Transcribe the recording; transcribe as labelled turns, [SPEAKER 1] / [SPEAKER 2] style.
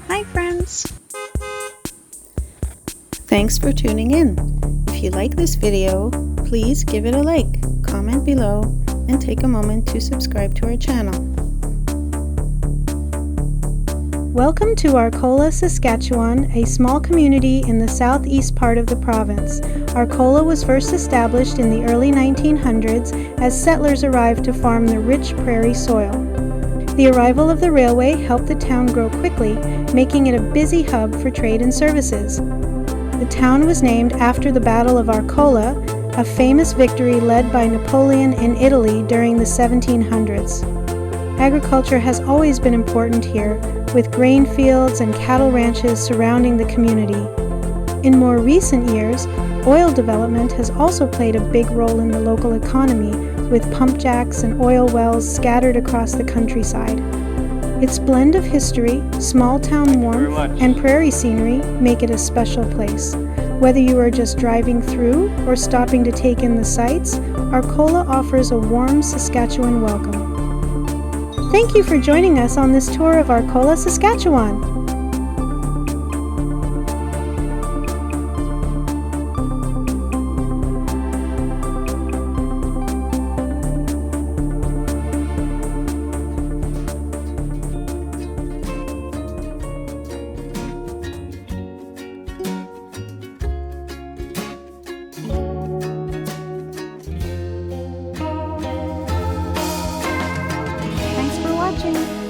[SPEAKER 1] Hi friends! Thanks for tuning in. If you like this video, please give it a like, comment below, and take a moment to subscribe to our channel. Welcome to Arcola, Saskatchewan, a small community in the southeast part of the province. Arcola was first established in the early 1900s as settlers arrived to farm the rich prairie soil. The arrival of the railway helped the town grow quickly, making it a busy hub for trade and services. The town was named after the Battle of Arcola, a famous victory led by Napoleon in Italy during the 1700s. Agriculture has always been important here, with grain fields and cattle ranches surrounding the community. In more recent years, oil development has also played a big role in the local economy, with pump jacks and oil wells scattered across the countryside. Its blend of history, small-town warmth, and prairie scenery make it a special place. Whether you are just driving through or stopping to take in the sights, Arcola offers a warm Saskatchewan welcome. Thank you for joining us on this tour of Arcola, Saskatchewan. Thanks for watching.